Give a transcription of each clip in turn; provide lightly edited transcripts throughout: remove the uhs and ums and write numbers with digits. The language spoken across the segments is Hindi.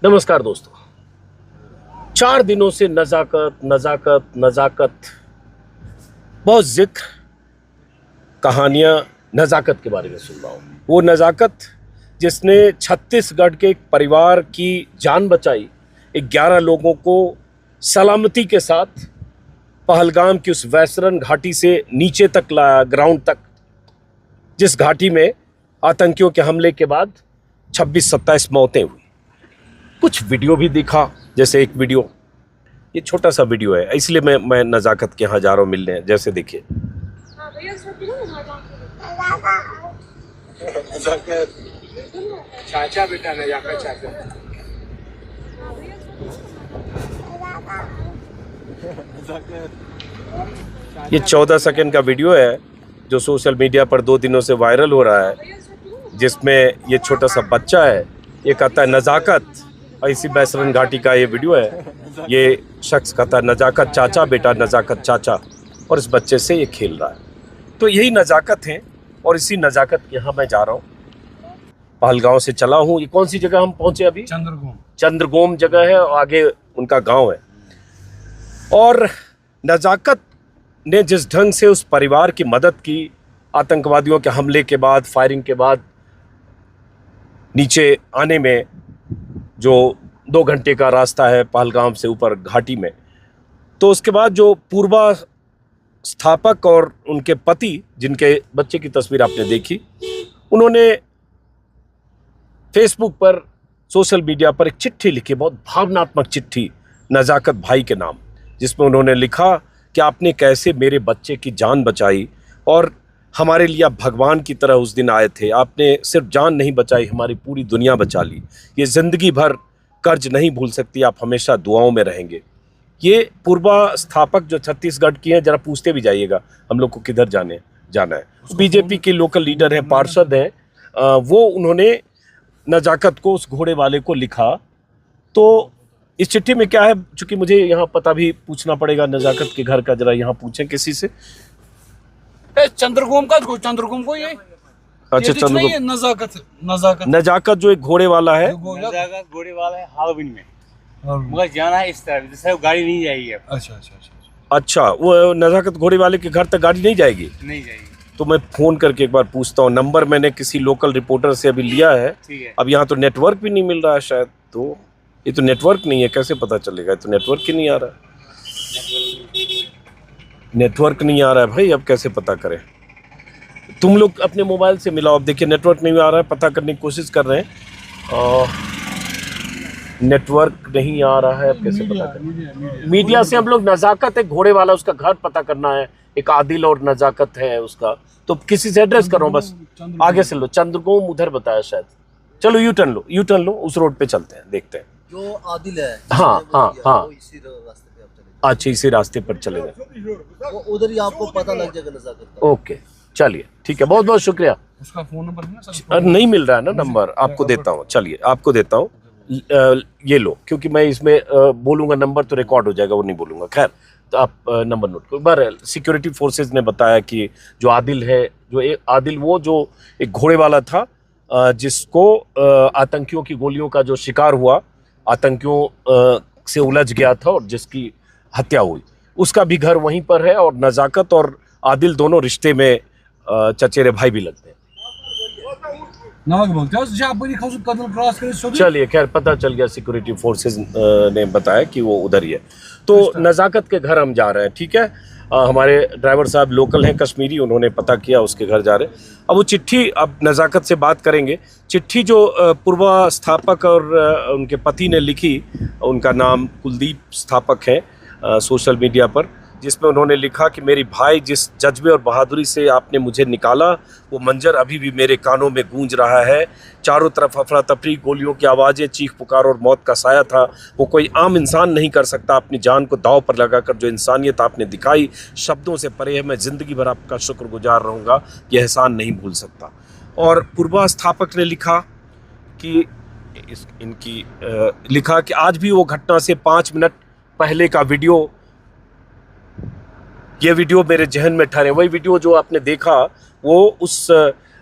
नमस्कार दोस्तों। 4 दिनों से नजाकत नजाकत नजाकत, बहुत जिक्र, कहानियां नजाकत के बारे में सुन रहा हूं। वो नजाकत जिसने छत्तीसगढ़ के एक परिवार की जान बचाई, 11 लोगों को सलामती के साथ पहलगाम की उस वैसरन घाटी से नीचे तक लाया, ग्राउंड तक, जिस घाटी में आतंकियों के हमले के बाद 26-27 मौतें हुई। कुछ वीडियो भी दिखा, जैसे एक वीडियो, ये छोटा सा वीडियो है, इसलिए मैं नजाकत के यहाँ जा रहा हूँ मिलने। जैसे देखिए, चाचा बेटा नजाकत चाचा। ये 14 सेकंड का वीडियो है जो सोशल मीडिया पर 2 दिनों से वायरल हो रहा है, जिसमें ये छोटा सा बच्चा है, ये कहता है नजाकत। इसी बैसरन घाटी का ये वीडियो है। ये शख्स कहता है नजाकत चाचा बेटा, नजाकत चाचा, और इस बच्चे से ये खेल रहा है। तो यही नजाकत है, और इसी नजाकत के यहाँ मैं जा रहा हूँ। पहलगांव से चला हूँ। ये कौन सी जगह हम पहुँचे अभी? चंद्रगोम जगह है, और आगे उनका गांव है। और नजाकत ने जिस ढंग से उस परिवार की मदद की, आतंकवादियों के हमले के बाद, फायरिंग के बाद नीचे आने में, जो 2 घंटे का रास्ता है पहलगाम से ऊपर घाटी में, तो उसके बाद जो पूर्वा स्थापक और उनके पति, जिनके बच्चे की तस्वीर आपने देखी, उन्होंने फेसबुक पर, सोशल मीडिया पर एक चिट्ठी लिखी, बहुत भावनात्मक चिट्ठी नजाकत भाई के नाम, जिसमें उन्होंने लिखा कि आपने कैसे मेरे बच्चे की जान बचाई, और हमारे लिए आप भगवान की तरह उस दिन आए थे। आपने सिर्फ जान नहीं बचाई, हमारी पूरी दुनिया बचा ली। ये ज़िंदगी भर कर्ज नहीं भूल सकती, आप हमेशा दुआओं में रहेंगे। ये पूर्वा स्थापक जो छत्तीसगढ़ की हैं, जरा पूछते भी जाइएगा हम लोग को किधर जाना है। बीजेपी के लोकल लीडर हैं, पार्षद हैं, वो उन्होंने नजाकत को, उस घोड़े वाले को लिखा। तो इस चिट्ठी में क्या है, चूंकि मुझे यहाँ पता भी पूछना पड़ेगा नजाकत के घर का, जरा यहाँ पूछें किसी से। चंद्रगोम को ये अच्छा, चंद्रगोम। नजाकत जो एक घोड़े वाला है, नजाकत घोड़े वाला है हालविन में, मगर जाना है इस तरफ, जैसे गाड़ी नहीं जाएगी अब। अच्छा, वो नजाकत घोड़े वाले के घर तक गाड़ी नहीं जाएगी? नहीं जाएगी। तो मैं फोन करके एक बार पूछता हूँ। नंबर मैंने किसी लोकल रिपोर्टर से अभी लिया है। अब यहाँ तो नेटवर्क भी नहीं मिल रहा है शायद। तो ये तो नेटवर्क नहीं है, कैसे पता चलेगा? ये तो नेटवर्क ही नहीं आ रहा है। नेटवर्क नहीं आ रहा है भाई, अब कैसे पता करें? तुम लोग अपने मोबाइल से मिलाओ। अब देखिए नेटवर्क नहीं आ रहा है, पता करने की कोशिश कर रहे हैं, नेटवर्क नहीं आ रहा है, अब कैसे पता करें? मीडिया से हम लोग, नजाकत एक घोड़े वाला, उसका घर पता करना है। एक आदिल और नजाकत है उसका, तो किसी से एड्रेस करो, बस आगे से लो। चंद्रगोम उधर बताया शायद। चलो यू टर्न लो, उस रोड पे चलते हैं, देखते हैं। जो आदिल है, हाँ, इसी रास्ते पे आप चले। अच्छा, इसी रास्ते पर चले गए, वो उधर ही आपको पता लग जाएगा नजाकत का। ओके, चलिए ठीक है, बहुत बहुत शुक्रिया। उसका फोन नंबर है ना सर? नहीं मिल रहा है ना नंबर, आपको देता हूँ। चलिए आपको देता हूँ, ये लो, क्योंकि मैं इसमें बोलूँगा नंबर तो रिकॉर्ड हो जाएगा, वो नहीं बोलूँगा। खैर, तो आप नंबर नोट करो। बहरहाल सिक्योरिटी फोर्सेज ने बताया कि जो आदिल है, आदिल वो जो एक घोड़े वाला था, जिसको आतंकियों की गोलियों का जो शिकार हुआ, आतंकियों से उलझ गया था और जिसकी हत्या हुई, उसका भी घर वहीं पर है। और नजाकत और आदिल दोनों रिश्ते में चचेरे भाई भी लगते हैं। चलिए, खैर पता चल गया, सिक्योरिटी फोर्सेज ने बताया कि वो उधर ही है। तो नजाकत के घर हम जा रहे हैं, ठीक है। हमारे ड्राइवर साहब लोकल हैं, कश्मीरी, उन्होंने पता किया, उसके घर जा रहे हैं। अब वो चिट्ठी, अब नजाकत से बात करेंगे। चिट्ठी जो पूर्वा स्थापक और उनके पति ने लिखी, उनका नाम कुलदीप स्थापक है सोशल मीडिया पर, जिसमें उन्होंने लिखा कि मेरी भाई, जिस जज्बे और बहादुरी से आपने मुझे निकाला, वो मंजर अभी भी मेरे कानों में गूंज रहा है। चारों तरफ अफरा तफरी, गोलियों की आवाज़ें, चीख पुकार और मौत का साया था। वो कोई आम इंसान नहीं कर सकता। अपनी जान को दांव पर लगाकर जो इंसानियत आपने दिखाई, शब्दों से परे है। मैं ज़िंदगी भर आपका शुक्रगुजार रहूँगा, यह एहसान नहीं भूल सकता। और पूर्वा स्थापक ने लिखा कि लिखा कि आज भी वो घटना से 5 मिनट पहले का वीडियो, ये वीडियो मेरे जहन में ठहरे। वही वीडियो जो आपने देखा, वो उस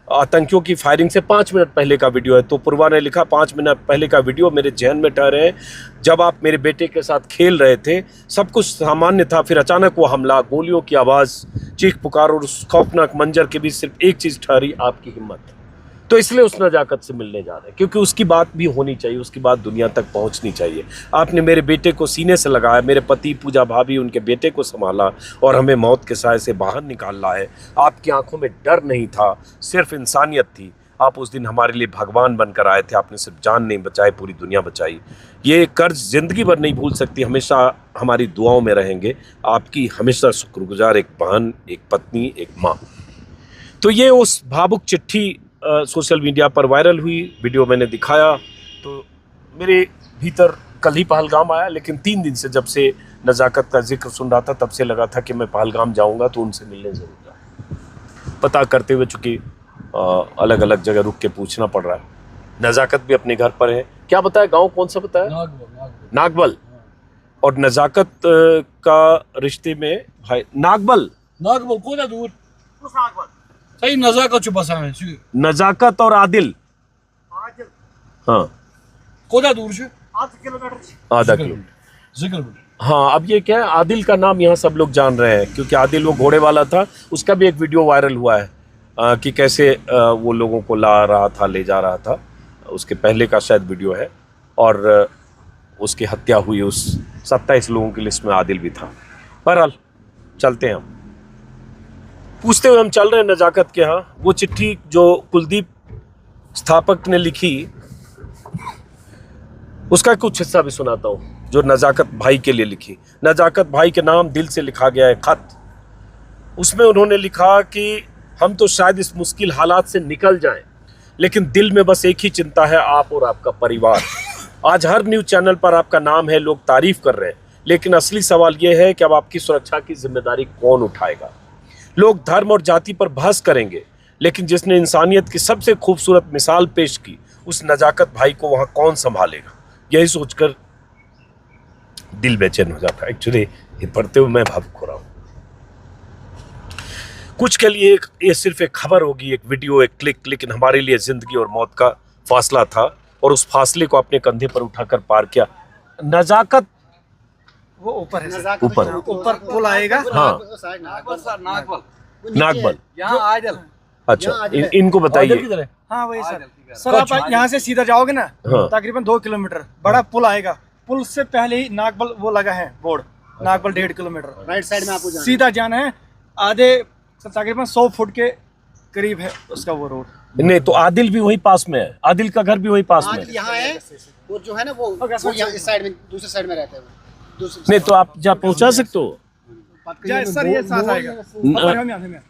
आतंकियों की फायरिंग से 5 मिनट पहले का वीडियो है। तो पूर्वा ने लिखा 5 मिनट पहले का वीडियो मेरे जहन में ठहरे हैं, जब आप मेरे बेटे के साथ खेल रहे थे, सब कुछ सामान्य था, फिर अचानक वो हमला, गोलियों की आवाज़, चीख पुकार और उस खौफनाक मंजर के बीच सिर्फ एक चीज़ ठहरी, आपकी हिम्मत। तो इसलिए उस नजाकत से मिलने जा रहे हैं, क्योंकि उसकी बात भी होनी चाहिए, उसकी बात दुनिया तक पहुंचनी चाहिए। आपने मेरे बेटे को सीने से लगाया, मेरे पति पूजा भाभी उनके बेटे को संभाला और हमें मौत के साए से बाहर निकाला है। आपकी आंखों में डर नहीं था, सिर्फ इंसानियत थी। आप उस दिन हमारे लिए भगवान बनकर आए थे। आपने सिर्फ जान नहीं बचाई, पूरी दुनिया बचाई। ये कर्ज जिंदगी भर नहीं भूल सकती, हमेशा हमारी दुआओं में रहेंगे। आपकी हमेशा शुक्रगुजार एक बहन, एक पत्नी, एक माँ। तो ये उस भावुक चिट्ठी सोशल मीडिया पर वायरल हुई, वीडियो मैंने दिखाया तो मेरे भीतर कल ही पहलगाम आया, लेकिन 3 दिन से जब से नज़ाकत का जिक्र सुन रहा था तब से लगा था कि मैं पहलगाम जाऊंगा तो उनसे मिलने ज़रूर जाऊँगा। पता करते हुए चूँकि अलग अलग जगह रुक के पूछना पड़ रहा है। नज़ाकत भी अपने घर पर है। क्या बताया, गाँव कौन सा बताया? नागबल। और नज़ाकत का रिश्ते में भाई नागबल कोदा दूर सही नजाकत छु बसा है नज़ाकत और आदिल हाँ कोदा दूर छु आधा किलोमीटर। जिक्र हाँ, अब ये क्या है, आदिल का नाम यहाँ सब लोग जान रहे हैं क्योंकि आदिल वो घोड़े वाला था। उसका भी एक वीडियो वायरल हुआ है कि कैसे वो लोगों को ला रहा था, ले जा रहा था। उसके पहले का शायद वीडियो है और उसकी हत्या हुई उस 27 लोगों की लिस्ट में आदिल भी था। बहरहाल चलते हैं हम, पूछते हुए हम चल रहे हैं नज़ाकत के यहाँ। वो चिट्ठी जो कुलदीप स्थापक ने लिखी, उसका कुछ हिस्सा भी सुनाता हूँ जो नज़ाकत भाई के लिए लिखी। नज़ाकत भाई के नाम दिल से लिखा गया है खत। उसमें उन्होंने लिखा कि हम तो शायद इस मुश्किल हालात से निकल जाएं, लेकिन दिल में बस एक ही चिंता है, आप और आपका परिवार। आज हर न्यूज़ चैनल पर आपका नाम है, लोग तारीफ कर रहे हैं, लेकिन असली सवाल यह है कि अब आपकी सुरक्षा की जिम्मेदारी कौन उठाएगा। लोग धर्म और जाति पर बहस करेंगे, लेकिन जिसने इंसानियत की सबसे खूबसूरत मिसाल पेश की, उस नज़ाकत भाई को वहाँ कौन संभालेगा। यही सोचकर दिल बेचैन हो जाता है। एक्चुअली ये पढ़ते हुए मैं भावुक हो रहा हूँ। कुछ के लिए ये सिर्फ एक खबर होगी, एक वीडियो, एक क्लिक, लेकिन हमारे लिए जिंदगी और मौत का फासला था और उस फासले को अपने कंधे पर उठाकर पार किया। नज़ाकत वो ऊपर है, ऊपर पुल आएगा। हाँ, नागबल यहाँ आदिल। अच्छा, इनको बताइए। हाँ वही सर आप यहाँ से सीधा जाओगे ना, हाँ। तकरीबन 2 किलोमीटर बड़ा पुल आएगा। पुल से पहले ही नागबल वो लगा है board, Nagbal 1.5 kilometre right side में आपको सीधा जाना है। आधे तकरीबन 100 फुट के करीब है उसका वो रोड। नहीं तो आदिल भी वही पास में है, आदिल का घर भी वही पास में है। यहाँ है वो जो है ना वो यहाँ इस साइड में, दूसरे साइड में रहते हैं। नहीं तो आप जा पहुंचा सकते हो। सर ये साथ आएगा।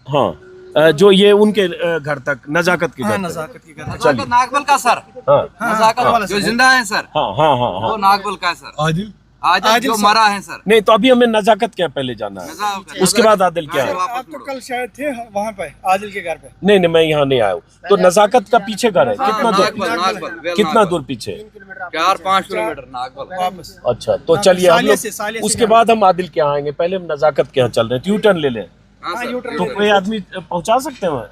हाँ, जो ये उनके घर तक, नज़ाकत के घर तक। नज़ाकत की घर चलिए। नागबल का सर, हाँ नज़ाकत वाला जो जिंदा है सर, हाँ हाँ हाँ वो हाँ। नागबल का है सर। आदिल आदिल जो मरा है सर। नहीं तो अभी हमें नज़ाकत क्या पहले जाना है, नज़ाकत। उसके बाद आदिल क्या है। आप तो कल शायद थे वहाँ पे आदिल के घर पे। नहीं मैं यहाँ नहीं आया हूँ। तो नज़ाकत का पीछे घर है, कितना दूर, कितना दूर पीछे? 4-5 किलोमीटर नागबल। वापस अच्छा तो चलिए हम सालिया से लोग उसके बाद हम आदिल के यहाँ आएंगे। पहले हम नज़ाकत के यहाँ चल रहे हैं, यू टर्न ले लें। हाँ सर। तो कोई आदमी पहुँचा सकते हैं?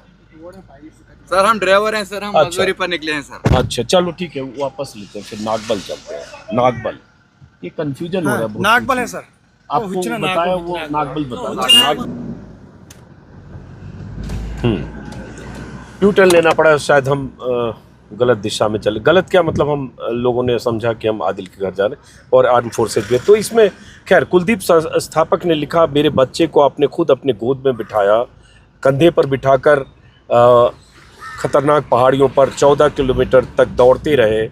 सर हम ड्राइवर हैं सर, हम अच्छा। मजदूरी पर निकले हैं सर। अच्छा चलो ठीक है, वापस लेते हैं, फिर नागबल चलते हैं। नागबल, ये कंफ्यूजन हो रहा है बहुत। नागबल है सर, आपको हुचना बताया नागबल, वो नागबल बताया। यू टर्न लेना पड़ा, शायद हम गलत दिशा में चले। गलत क्या मतलब, हम लोगों ने समझा कि हम आदिल के घर जा रहे हैं और आर्म फोर्सेज भी। तो इसमें खैर कुलदीप स्थापक ने लिखा, मेरे बच्चे को आपने खुद अपने गोद में बिठाया, कंधे पर बिठाकर खतरनाक पहाड़ियों पर 14 किलोमीटर तक दौड़ते रहे।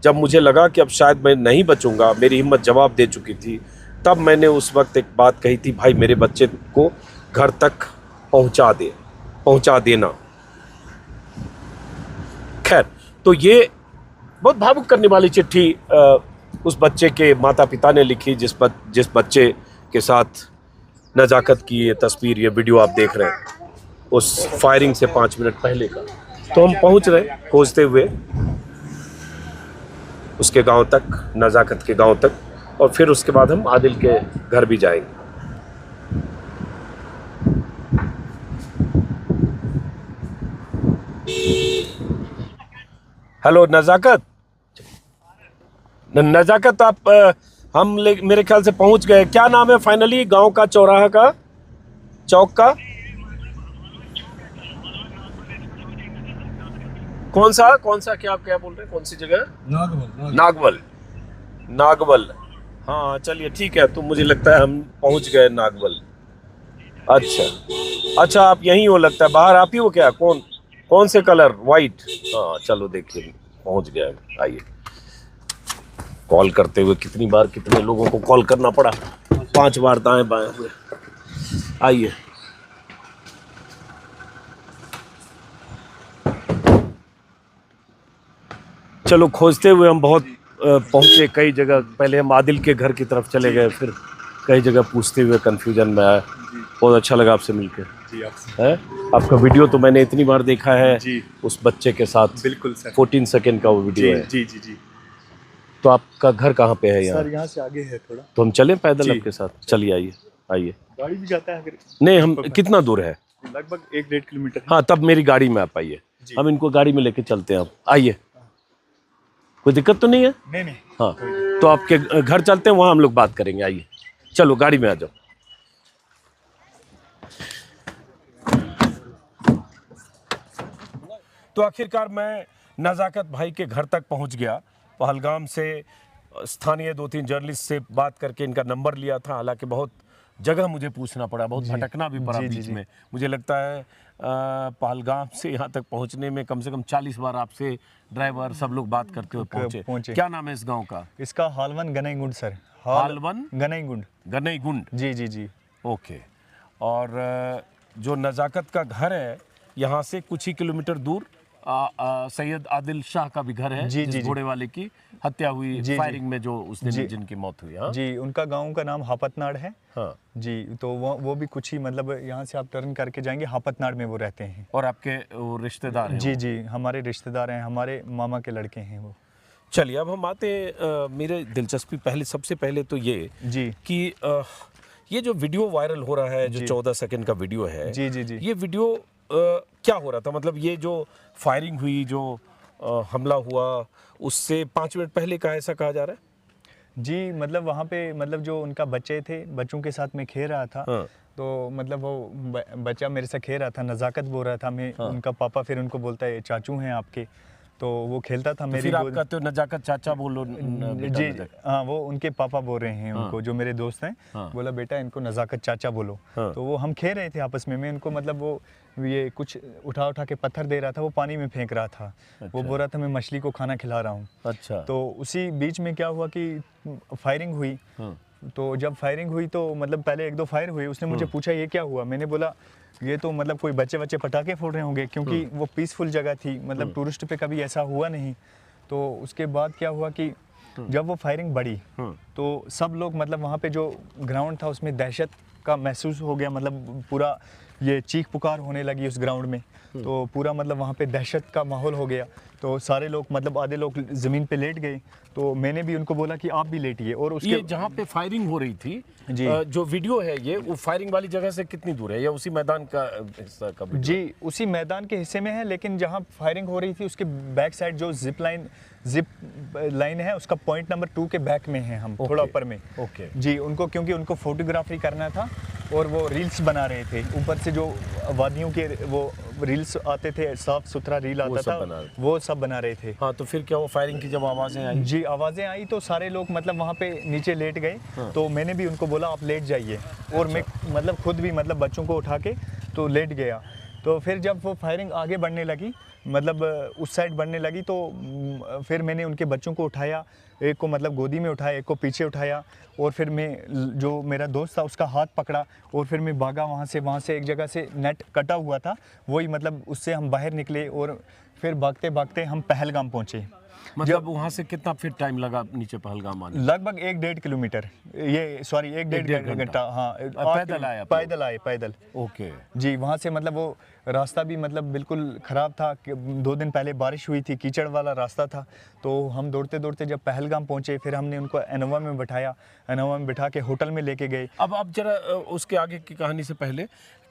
जब मुझे लगा कि अब शायद मैं नहीं बचूंगा, मेरी हिम्मत जवाब दे चुकी थी, तब मैंने उस वक्त एक बात कही थी, भाई मेरे बच्चे को घर तक पहुंचा देना। खैर, तो ये बहुत भावुक करने वाली चिट्ठी उस बच्चे के माता पिता ने लिखी, जिस बच्चे के साथ नज़ाकत की ये तस्वीर, ये वीडियो आप देख रहे हैं, उस फायरिंग से 5 मिनट पहले का। तो हम पहुंच रहे खोजते हुए उसके गांव तक, नज़ाकत के गांव तक, और फिर उसके बाद हम आदिल के घर भी जाएंगे। हेलो नज़ाकत, नज़ाकत आप मेरे ख्याल से पहुंच गए। क्या नाम है फाइनली गांव का, चौराहा का, चौक का? कौन सा क्या बोल रहे हैं, कौन सी जगह? नागवल। नागवल, हाँ चलिए ठीक है। तो मुझे लगता है हम पहुंच गए नागवल। अच्छा आप यहीं हो लगता है, बाहर आप ही हो क्या? कौन से कलर? वाइट। हाँ चलो देखिए पहुंच गए। आइए, कॉल करते हुए कितनी बार कितने लोगों को कॉल करना पड़ा, 5 बार दाएं बाएं हुए। आइए, चलो खोजते हुए हम बहुत पहुंचे कई जगह। पहले हम आदिल के घर की तरफ चले गए, फिर कई जगह पूछते हुए कंफ्यूजन में आया। बहुत अच्छा लगा आपसे मिलकर। जी है आपका वीडियो तो मैंने इतनी बार देखा है जी। उस बच्चे के साथ। बिल्कुल सर। 14 सेकंड का वो वीडियो है। जी जी जी। तो आपका घर कहाँ पे है? यहाँ सर यहाँ से आगे है थोड़ा। तो हम चलें पैदल जी। आपके साथ? चलिए आइए। गाड़ी भी जाता है अगर? नहीं, हम कितना दूर है? लगभग 1-1.5 किलोमीटर। हाँ, तब मेरी गाड़ी में आप आइए, हम इनको गाड़ी में लेके चलते हैं। आप आइए, कोई दिक्कत तो नहीं है? नहीं। हाँ, तो आपके घर चलते हैं, वहाँ हम लोग बात करेंगे। आइए, चलो गाड़ी में आ जाओ। तो आखिरकार मैं नज़ाकत भाई के घर तक पहुंच गया। पहलगाम से स्थानीय 2-3 जर्नलिस्ट से बात करके इनका नंबर लिया था। हालांकि बहुत जगह मुझे पूछना पड़ा, बहुत भटकना भी पड़ा बीच में। मुझे लगता है पहलगाम से यहाँ तक पहुँचने में कम से कम 40 बार आपसे ड्राइवर सब लोग बात करते हुए पहुँचे। क्या नाम है इस गांव का? इसका हालवन गनईगुंड सर। हालवन गनईगुंड। जी। ओके। और जो नज़ाकत का घर है यहाँ से कुछ ही किलोमीटर दूर सैयद आदिल शाह का भी घर है, जिस घोड़े वाले की हत्या हुई फायरिंग में, जो उस दिन जिनकी मौत हुई। हाँ जी, उनका गांव का नाम हापतनाड़ है। हाँ जी, तो वो भी कुछ ही मतलब यहाँ से आप टर्न करके जाएंगे, हापतनाड़ में वो रहते हैं। और आपके रिश्तेदार हैं? जी, हमारे रिश्तेदार हैं, हमारे मामा के लड़के हैं वो। चलिए अब हम आते, मेरे दिलचस्पी सबसे पहले तो ये जी कि ये जो वीडियो वायरल हो रहा है, जो 14 सेकंड का वीडियो है, जी, ये वीडियो क्या हो रहा था? मतलब ये जो फायरिंग हुई, जो हमला हुआ, उससे 5 मिनट पहले का ऐसा कहा जा रहा है? जी, मतलब वहाँ पे मतलब जो उनका बच्चे थे, बच्चों के साथ में खेल रहा था। हाँ। तो मतलब वो बच्चा मेरे से खेल रहा था, नज़ाकत बोल रहा था। मैं उनका पापा फिर उनको बोलता है चाचू हैं आपके, तो वो खेलता था। मेरी फिर आप कहते हो नज़ाकत चाचा बोलो? जी हाँ, वो उनके पापा बोल रहे हैं उनको, जो मेरे दोस्त हैं। बोला बेटा इनको नज़ाकत चाचा बोलो। तो वो हम खेल रहे थे आपस में। मैं उनको मतलब वो ये कुछ उठा के पत्थर दे रहा था, वो पानी में फेंक रहा था। वो बोल रहा था मैं मछली को खाना खिला रहा हूँ। अच्छा। तो उसी बीच में क्या हुआ कि फायरिंग हुई। तो जब फायरिंग हुई तो मतलब पहले 1-2 फायर हुए। उसने मुझे पूछा ये क्या हुआ? मैंने बोला ये तो मतलब कोई बच्चे पटाखे फोड़ रहे होंगे, क्योंकि वो पीसफुल जगह थी, मतलब टूरिस्ट पे कभी ऐसा हुआ नहीं। तो उसके बाद क्या हुआ कि जब वो फायरिंग बढ़ी तो सब लोग मतलब वहाँ पे जो ग्राउंड था उसमें दहशत का महसूस हो गया। मतलब पूरा ये चीख पुकार होने लगी उस ग्राउंड में। तो पूरा मतलब वहाँ पे दहशत का माहौल हो गया। तो सारे लोग मतलब आधे लोग ज़मीन पे लेट गए। तो मैंने भी उनको बोला कि आप भी लेटिए। और उसके जहाँ पे फायरिंग हो रही थी जी, जो वीडियो है ये, वो फायरिंग वाली जगह से कितनी दूर है, या उसी मैदान का हिस्सा का वीडियो? जी, उसी मैदान के हिस्से में है, लेकिन जहाँ फायरिंग हो रही थी उसके बैक साइड जो जिप लाइन है, उसका पॉइंट नंबर 2 के बैक में है हम, थोड़ा ऊपर में। ओके जी, उनको क्योंकि उनको फोटोग्राफी करना था और वो रील्स बना रहे थे। ऊपर से जो वादियों के वो रील्स आते थे, साफ सुथरा रील आता था, वो सब बना रहे थे। हाँ, तो फिर क्या वो फायरिंग की जब आवाज़ें आई? जी, आवाज़ें आई तो सारे लोग मतलब वहाँ पे नीचे लेट गए। तो मैंने भी उनको बोला आप लेट जाइए। और मैं मतलब खुद भी मतलब बच्चों को उठा के तो लेट गया। तो फिर जब वो फायरिंग आगे बढ़ने लगी, मतलब उस साइड बढ़ने लगी, तो फिर मैंने उनके बच्चों को उठाया। एक को मतलब गोदी में उठाया, एक को पीछे उठाया। और फिर मैं जो मेरा दोस्त था उसका हाथ पकड़ा और फिर मैं भागा वहाँ से एक जगह से नेट कटा हुआ था, वही मतलब उससे हम बाहर निकले और फिर भागते भागते हम पहलगाम पहुँचे। मतलब वहाँ से कितना फिर टाइम लगा नीचे पहलगाम आने? लगभग 1-1.5 किलोमीटर, ये सॉरी 1-1.5 घंटा। हाँ, पैदल आए पैदल। ओके जी, वहाँ से मतलब वो रास्ता भी मतलब बिल्कुल ख़राब था। 2 दिन पहले बारिश हुई थी, कीचड़ वाला रास्ता था। तो हम दौड़ते दौड़ते जब पहलगाम पहुँचे, फिर हमने उनको इनोवा में बिठाया, इनोवा में बिठा के होटल में लेके गए। अब आप जरा उसके आगे की कहानी से पहले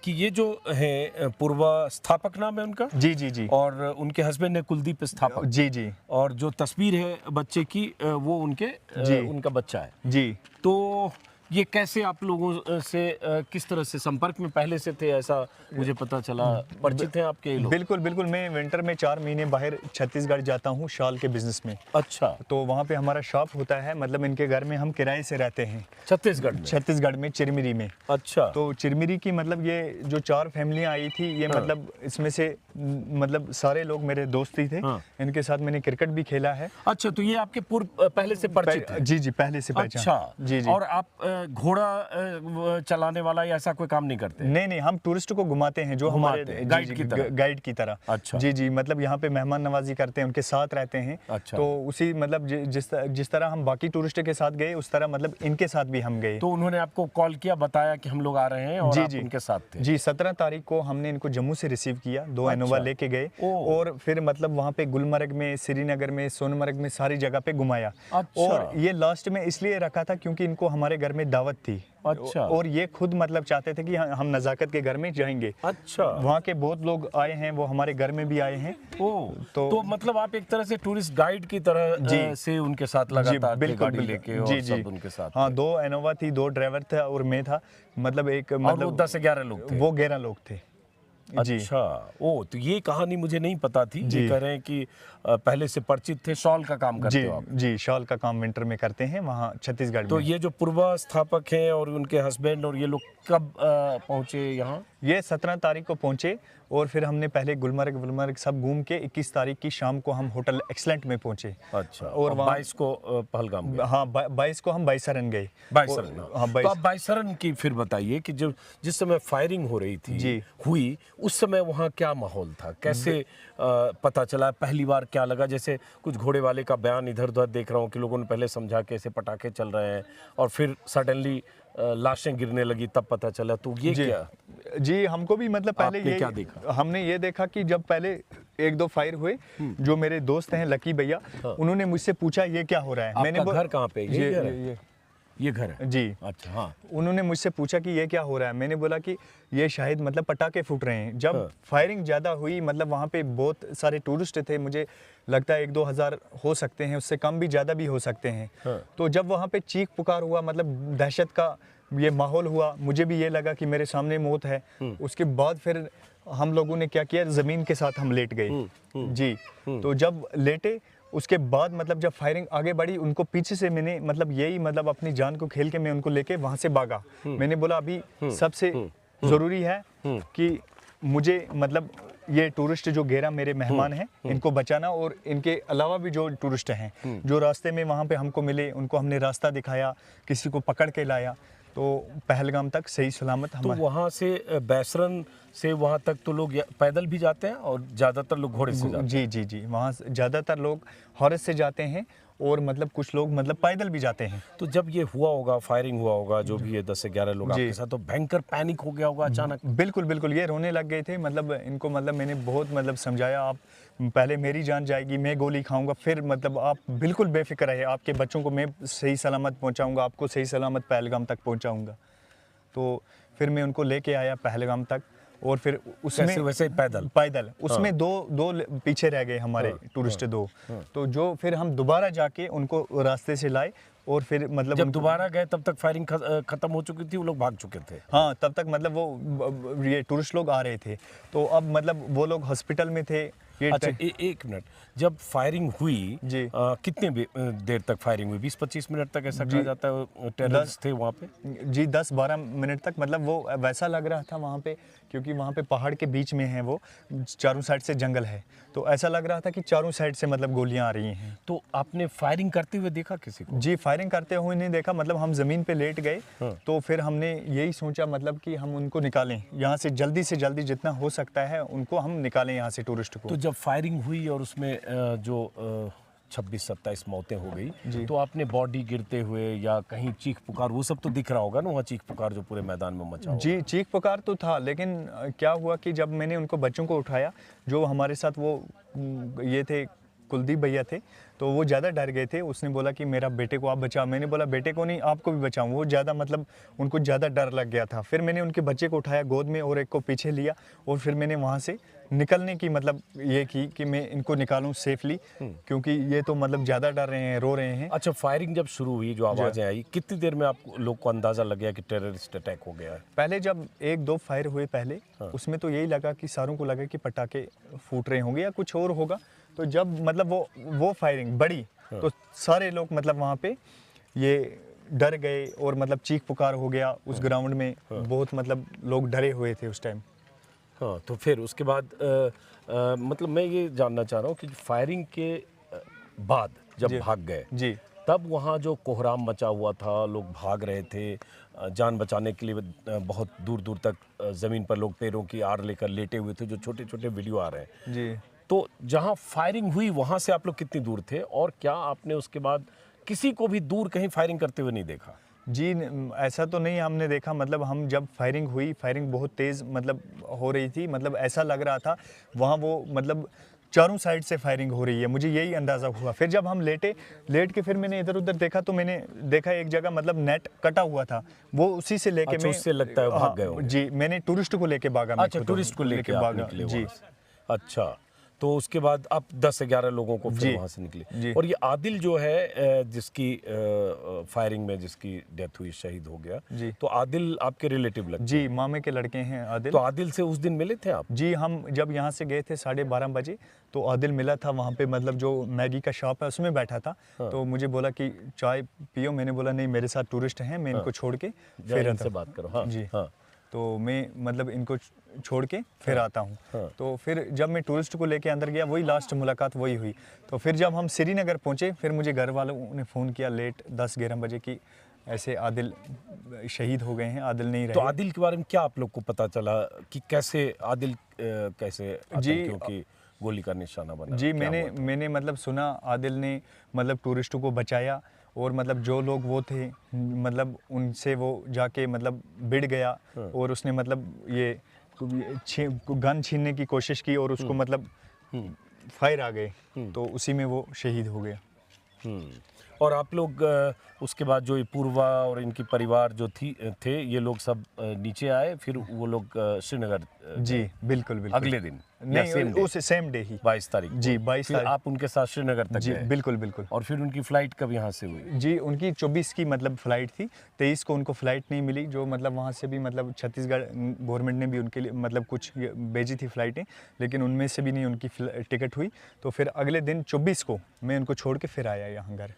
कि ये जो है पूर्व स्थापक नाम है उनका, जी जी जी और उनके हस्बैंड है कुलदीप स्थापक, जी जी और जो तस्वीर है बच्चे की वो उनके जी। उनका बच्चा है। जी। तो ये कैसे आप लोगों से किस तरह से संपर्क में पहले से थे, ऐसा मुझे पता चला, परिचित हैं आपके ये लोग? बिल्कुल बिल्कुल, मैं विंटर में 4 महीने बाहर छत्तीसगढ़ जाता हूँ शॉल के बिजनेस में। अच्छा, तो वहाँ पे हमारा शॉप होता है, मतलब इनके घर में हम किराए से रहते हैं छत्तीसगढ़ में चिरमिरी में। अच्छा, तो चिरमिरी की मतलब ये जो 4 फैमिलियाँ आई थी ये मतलब इसमें से मतलब सारे लोग मेरे दोस्त ही थे। हाँ। इनके साथ मैंने क्रिकेट भी खेला है। अच्छा, तो ये आपके पूर्व पहले से परिचित है? जी जी, पहले से पहचान। अच्छा जी जी। और आप घोड़ा चलाने वाला या ऐसा कोई काम नहीं करते? नहीं, हम टूरिस्ट को घुमाते हैं, जो हमारे गाइड की तरह? गाइड की तरह। अच्छा। जी जी, मतलब यहाँ पे मेहमान नवाजी करते हैं, उनके साथ रहते हैं। अच्छा। तो उसी मतलब जिस तरह हम बाकी टूरिस्ट के साथ गए उस तरह मतलब इनके साथ भी हम गए। तो उन्होंने आपको कॉल किया, बताया कि हम लोग आ रहे हैं और जी आप जी उनके साथ थे? जी, 17 तारीख को हमने इनको जम्मू से रिसीव किया, 2 इनोवा लेके गए और फिर मतलब वहाँ पे गुलमर्ग में, श्रीनगर में, सोनमर्ग में सारी जगह पे घुमाया। अच्छा। और ये लास्ट में इसलिए रखा था क्योंकि इनको हमारे घर में दावत थी। अच्छा। और ये खुद मतलब चाहते थे कि हम नज़ाकत के घर में जाएंगे। अच्छा। वहाँ के बहुत लोग आए हैं, वो हमारे घर में भी आए हैं। तो मतलब आप एक तरह से टूरिस्ट गाइड की तरह से उनके साथ लगातार गाड़ी लेके और सब उनके साथ? हाँ, 2 इनोवा थी, 2 ड्राइवर थे और मैं था, मतलब एक मतलब वो 10 से 11 लोग थे? वो 11 लोग थे। अच्छा, तो ये कहानी मुझे नहीं पता थी। ये कह रहे हैं कि पहले से परिचित थे, शॉल का काम करते हो आप? जी, शॉल का काम विंटर में करते हैं वहाँ छत्तीसगढ़ तो में। ये जो पूर्व स्थापक हैं और उनके हस्बैंड और ये लोग कब पहुंचे यहाँ? ये 17 तारीख को पहुंचे और फिर हमने पहले गुलमर्ग सब घूम के 21 तारीख की शाम को हम होटल एक्सलेंट में पहुंचे। अच्छा, और 22 को पहलगाम गए? हाँ, 22 को हम बाईसरन गए। बाईसरन, हाँ। तो आप बाईसरन की फिर बताइए कि जब जिस समय फायरिंग हो रही थी हुई उस समय वहाँ क्या माहौल था, कैसे पता चला, पहली बार क्या लगा? जैसे कुछ घोड़े वाले का बयान इधर उधर देख रहा हूँ कि लोगों ने पहले समझा कि ऐसे पटाखे चल रहे हैं और फिर सडनली लाशें गिरने लगी तब पता चला, तो ये क्या? जी, हमको भी मतलब पहले ये क्या देखा? हमने ये देखा कि जब पहले 1-2 फायर हुए, जो मेरे दोस्त हैं लकी भैया, उन्होंने मुझसे पूछा ये क्या हो रहा है। मैंने घर कहाँ पे? ये घर है जी। अच्छा, हाँ। उन्होंने मुझसे पूछा कि ये क्या हो रहा है। मैंने बोला कि ये शायद मतलब पटाखे फूट रहे हैं। जब फायरिंग ज़्यादा हुई, मतलब वहाँ पे बहुत सारे टूरिस्ट थे, मुझे लगता है 1-2 हज़ार हो सकते हैं, उससे कम भी ज़्यादा भी हो सकते हैं। तो जब वहाँ पे चीख पुकार हुआ, मतलब दहशत का ये माहौल हुआ, मुझे भी ये लगा कि मेरे सामने मौत है। उसके बाद फिर हम लोगों ने क्या किया, ज़मीन के साथ हम लेट गए। जी, तो जब लेटे उसके बाद मतलब जब फायरिंग आगे बढ़ी, उनको पीछे से मैंने मतलब यही मतलब अपनी जान को खेल के मैं उनको लेके वहाँ से भागा। मैंने बोला अभी सबसे ज़रूरी है कि मुझे मतलब ये टूरिस्ट जो 11 मेरे मेहमान हैं इनको बचाना, और इनके अलावा भी जो टूरिस्ट हैं जो रास्ते में वहाँ पे हमको मिले, उनको हमने रास्ता दिखाया, किसी को पकड़ के लाया, तो पहलगाम तक सही सलामत हम। तो वहाँ से बैसरन से वहाँ तक तो लोग पैदल भी जाते हैं और ज़्यादातर लोग घोड़े से जाते हैं? जी, वहाँ ज़्यादातर लोग हॉर्स से जाते हैं और मतलब कुछ लोग मतलब पैदल भी जाते हैं। तो जब ये हुआ होगा, फायरिंग हुआ होगा, जो भी है 10 से 11 लोग आपके साथ, तो भयंकर पैनिक हो गया होगा अचानक? बिल्कुल, ये रोने लग गए थे। मतलब इनको मतलब मैंने बहुत मतलब समझाया, आप पहले मेरी जान जाएगी, मैं गोली खाऊंगा, फिर मतलब आप बिल्कुल बेफिक्र रहे, आपके बच्चों को मैं सही सलामत पहुंचाऊंगा, आपको सही सलामत पहलगाम तक पहुंचाऊंगा। तो फिर मैं उनको लेके आया पहलगाम तक, और फिर उसमें वैसे पैदल उसमें दो पीछे रह गए हमारे टूरिस्ट 2। तो जो फिर हम दोबारा जाके उनको रास्ते से लाए, और फिर मतलब जब दोबारा गए तब तक फायरिंग खत्म हो चुकी थी, वो लोग भाग चुके थे? हाँ, तब तक मतलब वो ये टूरिस्ट लोग आ रहे थे, तो अब मतलब वो लोग हॉस्पिटल में थे। अच्छा, एक मिनट, जब फायरिंग हुई कितने देर तक फायरिंग हुई? 20-25 मिनट तक ऐसा कहा जाता है टेररिस्ट थे वहाँ पे? जी, 10-12 मिनट तक। मतलब वो वैसा लग रहा था वहाँ पे, क्योंकि वहाँ पे पहाड़ के बीच में है, वो चारों साइड से जंगल है, तो ऐसा लग रहा था कि चारों साइड से मतलब गोलियाँ आ रही हैं। तो आपने फायरिंग करते हुए देखा किसी को? जी, फायरिंग करते हुए नहीं देखा, मतलब हम ज़मीन पे लेट गए। तो फिर हमने यही सोचा मतलब कि हम उनको निकालें यहाँ से, जल्दी से जल्दी जितना हो सकता है उनको हम निकालें यहाँ से, टूरिस्ट को। तो जब फायरिंग हुई और उसमें जो 26-27 मौतें हो गई, तो आपने बॉडी गिरते हुए या कहीं चीख पुकार, वो सब तो दिख रहा होगा ना वहाँ, चीख पुकार जो पूरे मैदान में मचा होगा? जी, चीख पुकार तो था, लेकिन क्या हुआ कि जब मैंने उनको बच्चों को उठाया, जो हमारे साथ वो ये थे कुलदीप भैया थे, तो वो ज़्यादा डर गए थे। उसने बोला कि मेरा बेटे को आप बचाओ। मैंने बोला बेटे को नहीं, आपको भी बचाऊं। वो ज़्यादा मतलब उनको ज़्यादा डर लग गया था। फिर मैंने उनके बच्चे को उठाया गोद में और एक को पीछे लिया, और फिर मैंने वहाँ से निकलने की मतलब ये की कि मैं इनको निकालूं सेफली, क्योंकि ये तो मतलब ज़्यादा डर रहे हैं, रो रहे हैं। अच्छा, फायरिंग जब शुरू हुई, जो आवाज़ें आई, कितनी देर में आप लोग को अंदाज़ा लग गया कि टेररिस्ट अटैक हो गया है? पहले जब 1-2 फायर हुए पहले, उसमें तो यही लगा कि सारों को लगा कि पटाखे फूट रहे होंगे या कुछ और होगा। तो जब मतलब वो फायरिंग बढ़ी, तो सारे लोग मतलब वहाँ पे ये डर गए, और मतलब चीख पुकार हो गया उस ग्राउंड में। बहुत मतलब लोग डरे हुए थे उस टाइम। हाँ, तो फिर उसके बाद मतलब मैं ये जानना चाह रहा हूँ कि फायरिंग के बाद जब भाग गए, जी, तब वहाँ जो कोहराम मचा हुआ था, लोग भाग रहे थे, जान बचाने के लिए बहुत दूर दूर तक ज़मीन पर लोग पैरों की आड़ लेकर लेटे हुए थे, जो छोटे छोटे वीडियो आ रहे हैं। जी। तो जहाँ फायरिंग हुई वहाँ से आप लोग कितनी दूर थे, और क्या आपने उसके बाद किसी को भी दूर कहीं फायरिंग करते हुए नहीं देखा? जी, ऐसा तो नहीं हमने देखा। मतलब हम जब फायरिंग हुई, फायरिंग बहुत तेज़ मतलब हो रही थी। मतलब ऐसा लग रहा था वहाँ वो मतलब चारों साइड से फायरिंग हो रही है, मुझे यही अंदाज़ा हुआ। फिर जब हम लेट के फिर मैंने इधर उधर देखा, तो मैंने देखा एक जगह मतलब नेट कटा हुआ था, वो उसी से लेके अच्छा, मैं उससे लगता है भाग गए होंगे। जी, मैंने टूरिस्ट को लेके भागा। अच्छा, टूरिस्ट को लेके आप निकले जी। वहाँ से। अच्छा, तो उसके बाद आप 10-11 लोगों को फिर वहाँ से निकले। जी। और ये आदिल जो है जिसकी फायरिंग में जिसकी डेथ हुई, शहीद हो गया, जी। तो आदिल आपके रिलेटिव लगते जी, मामे के लड़के हैं आदिल। तो आदिल से उस दिन मिले थे आप? जी, हम जब यहाँ से गए थे 12:30 बजे, तो आदिल मिला था वहाँ पे। मतलब जो मैगी का शॉप है उसमें बैठा था। तो मुझे बोला कि चाय पियो। मैंने बोला नहीं, मेरे साथ टूरिस्ट हैं, मैं इनको छोड़ के फिर इनसे बात करो। हाँ जी। हाँ। तो मैं मतलब इनको छोड़ के फिर आता हूँ। हाँ। तो फिर जब मैं टूरिस्ट को लेके अंदर गया, वही लास्ट मुलाकात वही हुई। तो फिर जब हम श्रीनगर पहुँचे, फिर मुझे घर वालों ने फ़ोन किया लेट 10-11 बजे कि ऐसे आदिल शहीद हो गए हैं, आदिल नहीं रहे। तो आदिल के बारे में क्या आप लोग को पता चला कि कैसे आदिल कैसे आतंकियों की गोली का निशाना बना? जी, क्या हुआ था? मैंने मतलब सुना आदिल ने मतलब टूरिस्टों को बचाया, और मतलब जो लोग वो थे मतलब उनसे वो जाके मतलब भिड़ गया, और उसने मतलब ये गन छीनने की कोशिश की, और उसको मतलब फायर आ गए, तो उसी में वो शहीद हो गया। और आप लोग उसके बाद जो ये पूर्वा और इनकी परिवार जो थे, ये लोग सब नीचे आए, फिर वो लोग श्रीनगर जी, बिल्कुल बिल्कुल। अगले दिन नहीं, उस सेम डे ही 22 तारीख को। जी, 22 फिर तारीख। आप उनके साथ श्रीनगर तक जी, गए? बिल्कुल बिल्कुल। और फिर उनकी फ़्लाइट कब यहाँ से हुई? जी, उनकी 24 की मतलब फ़्लाइट थी, 23 को उनको फ़्लाइट नहीं मिली। जो मतलब वहाँ से भी मतलब छत्तीसगढ़ गवर्नमेंट ने भी उनके लिए मतलब कुछ भेजी थी फ़्लाइटें, लेकिन उनमें से भी नहीं उनकी टिकट हुई। तो फिर अगले दिन 24 को मैं उनको छोड़ के फिर आया यहाँ घर।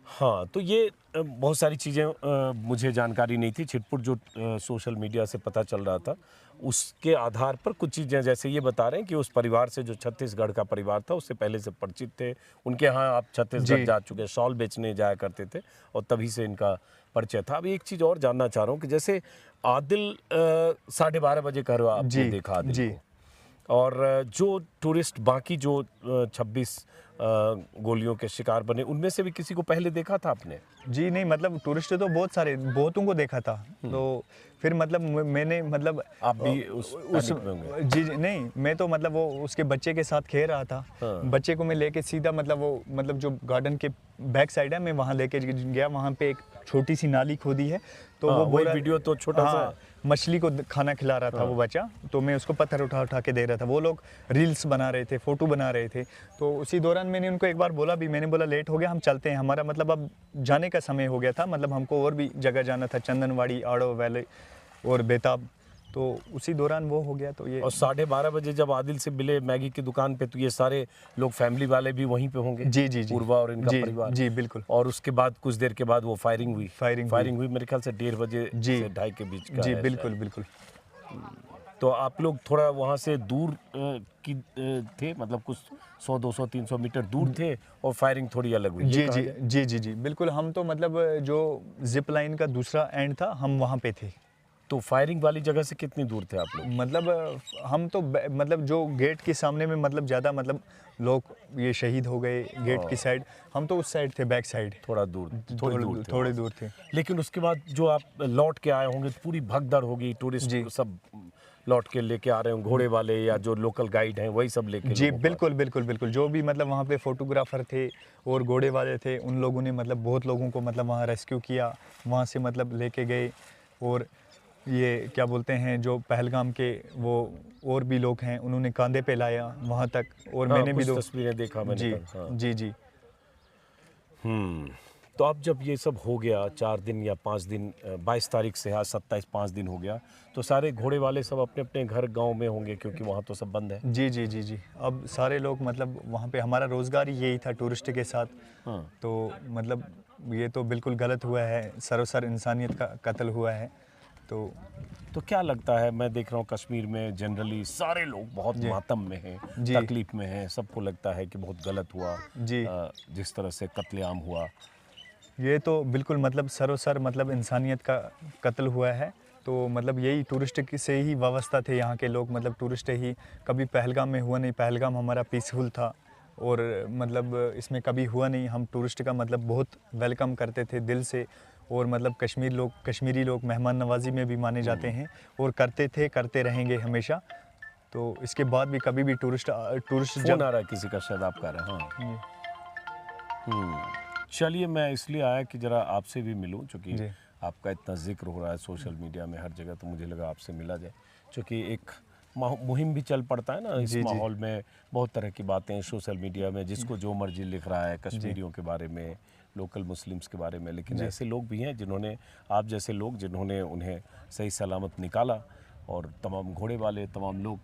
हाँ, तो ये बहुत सारी चीज़ें मुझे जानकारी नहीं थी। छिटपुट जो सोशल मीडिया से पता चल रहा था, उसके आधार पर कुछ चीज़ें जैसे ये बता रहे हैं कि उस परिवार से, जो छत्तीसगढ़ का परिवार था, उससे पहले से परिचित थे। उनके यहाँ आप छत्तीसगढ़ जा चुके, शॉल बेचने जाया करते थे, और तभी से इनका परिचय था। अब एक चीज़ और जानना चाह रहा हूँ कि जैसे आदिल 12:30 बजे कह रहे हो आपने देखा आदिल जी। को, और जो टूरिस्ट बाकी जो 26 गोलियों के शिकार बने, उनमें से भी किसी को पहले देखा था आपने? जी नहीं, मतलब टूरिस्ट तो बहुत सारे, बहुतों को देखा था। तो फिर मतलब मैंने मतलब आप भी उस पैनिक में होंगे? जी नहीं, मैं तो मतलब वो उसके बच्चे के साथ खेल रहा था। बच्चे को मैं लेके सीधा मतलब वो मतलब जो गार्डन के बैक साइड है, मैं वहाँ लेके गया। वहाँ पे एक छोटी सी नाली खोदी है, तो वो वही वीडियो तो छोटा सा मछली को खाना खिला रहा था वो बच्चा। तो मैं उसको पत्थर उठा के दे रहा था। वो लोग रील्स बना रहे थे, फ़ोटो बना रहे थे। तो उसी दौरान मैंने उनको एक बार बोला भी, मैंने बोला लेट हो गया, हम चलते हैं, हमारा मतलब अब जाने का समय हो गया था। मतलब हमको और भी जगह जाना था, चंदनवाड़ी, आड़ो वैली और बेताब। तो उसी दौरान वो हो गया। तो ये और 12:30 बजे जब आदिल से मिले मैगी की दुकान पे, तो ये सारे लोग फैमिली वाले भी वहीं पे होंगे? जी जी जी, पूर्वा और इनका परिवार? जी बिल्कुल। और उसके बाद कुछ देर के बाद वो फायरिंग हुई? फायरिंग हुई मेरे ख्याल से 1:30 बजे से 2:30 के बीच का जी, है बिल्कुल शायद। बिल्कुल। तो आप लोग थोड़ा वहाँ से दूर थे, मतलब कुछ 100-200-300 मीटर दूर थे, और फायरिंग थोड़ी अलग हुई? जी जी जी जी जी बिल्कुल। हम तो मतलब जो जिप लाइन का दूसरा एंड था, हम वहाँ पे थे। तो फायरिंग वाली जगह से कितनी दूर थे आप लोग? मतलब हम तो मतलब जो गेट के सामने में मतलब ज़्यादा मतलब लोग ये शहीद हो गए गेट की साइड, हम तो उस साइड थे, बैक साइड। थोड़ा दूर, थोड़े दूर थे। लेकिन उसके बाद जो आप लौट के आए होंगे, तो पूरी भगदड़ होगी, टूरिस्ट सब लौट के लेके आ रहे हो, घोड़े वाले या जो लोकल गाइड हैं वही सब लेके? जी लोगों को बिल्कुल बिल्कुल बिल्कुल, जो भी मतलब वहाँ पे फोटोग्राफर थे और घोड़े वाले थे, उन लोगों ने मतलब बहुत लोगों को मतलब वहाँ रेस्क्यू किया, वहाँ से मतलब लेके गए। और ये क्या बोलते हैं, जो पहलगाम के वो और भी लोग हैं, उन्होंने कांधे पे लाया वहाँ तक। और हाँ, मैंने भी कुछ दो तस्वीरें देखा मैंने जी कल, हाँ। जी जी तो अब जब ये सब हो गया 4 दिन या 5 दिन, 22 तारीख से आज 27, 5 दिन हो गया, तो सारे घोड़े वाले सब अपने अपने घर गांव में होंगे क्योंकि वहाँ तो सब बंद है। जी जी जी जी अब सारे लोग मतलब वहाँ पे, हमारा रोज़गार ही यही था टूरिस्ट के साथ। हाँ। तो मतलब ये तो बिल्कुल गलत हुआ है, सरासर इंसानियत का कत्ल हुआ है। तो क्या लगता है, मैं देख रहा हूँ कश्मीर में जनरली सारे लोग बहुत मातम में हैं, जी। तकलीफ में हैं, सबको लगता है कि बहुत गलत हुआ जी। जिस तरह से कत्लेआम हुआ। ये तो बिल्कुल मतलब सरोसर मतलब इंसानियत का कत्ल हुआ है। तो मतलब यही टूरिस्ट की से ही वाबस्ता थे यहाँ के लोग, मतलब टूरिस्ट ही। कभी पहलगाम में हुआ नहीं, पहलगाम हमारा पीसफुल था और मतलब इसमें कभी हुआ नहीं। हम टूरिस्ट का मतलब बहुत वेलकम करते थे दिल से। और मतलब कश्मीरी लोग मेहमान नवाजी में भी माने जाते हैं और करते थे, करते रहेंगे हमेशा। तो इसके बाद भी कभी भी टूरिस्ट फोन आ रहा है किसी का, शायद आपका आ रहा है। हाँ। चलिए, मैं इसलिए आया कि ज़रा आपसे भी मिलूं, चूँकि जी। आपका इतना जिक्र हो रहा है सोशल मीडिया में हर जगह, तो मुझे लगा आपसे मिला जाए। चूँकि एक मुहिम भी चल पड़ता है ना इस जी, जी। माहौल में, बहुत तरह की बातें सोशल मीडिया में, जिसको जो मर्जी लिख रहा है कश्मीरियों के बारे में, लोकल मुस्लिम्स के बारे में। लेकिन ऐसे लोग भी हैं जिन्होंने, आप जैसे लोग जिन्होंने उन्हें सही सलामत निकाला, और तमाम घोड़े वाले, तमाम लोग।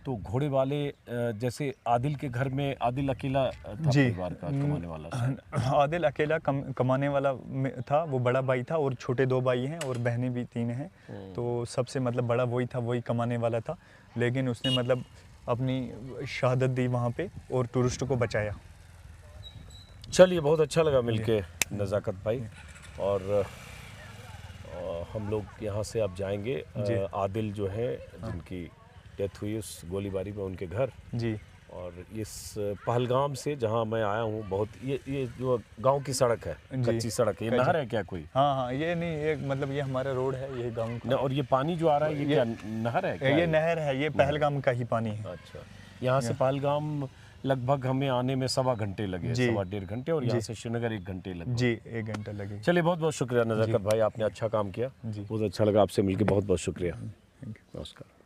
तो घोड़े वाले जैसे आदिल के घर में, आदिल अकेला था जी। परिवार का कमाने वाला? आदिल अकेला कमाने वाला था, वो बड़ा भाई था और छोटे 2 भाई हैं और बहनें भी 3 हैं। तो सबसे मतलब बड़ा वही था, वही कमाने वाला था। लेकिन उसने मतलब अपनी शहादत दी वहाँ पे और टूरिस्ट को बचाया। चलिए, बहुत अच्छा लगा मिलके नज़ाकत भाई। और हम लोग यहाँ से अब जाएंगे आदिल जो है, जिनकी डेथ हुई उस गोलीबारी में, उनके घर। जी। और इस पहलगाम से जहाँ मैं आया हूँ, बहुत ये जो गांव की सड़क है, कच्ची सड़क है, ये नहर है क्या कोई? हाँ हाँ, ये नहीं, ये मतलब ये हमारा रोड है, ये गाँव का। और ये पानी जो आ रहा है, ये क्या नहर है क्या? ये नहर है, ये पहलगाम का ही पानी है। अच्छा, यहाँ से पहलगाम लगभग हमें आने में 1.25 घंटे लगे, 1.5 घंटे, और यहाँ से श्रीनगर 1 घंटे लगे। जी, 1 घंटा लगे। चलिए, बहुत बहुत शुक्रिया नज़ाकत भाई, आपने अच्छा काम किया, बहुत अच्छा लगा आपसे मिलकर, बहुत बहुत शुक्रिया। नमस्कार।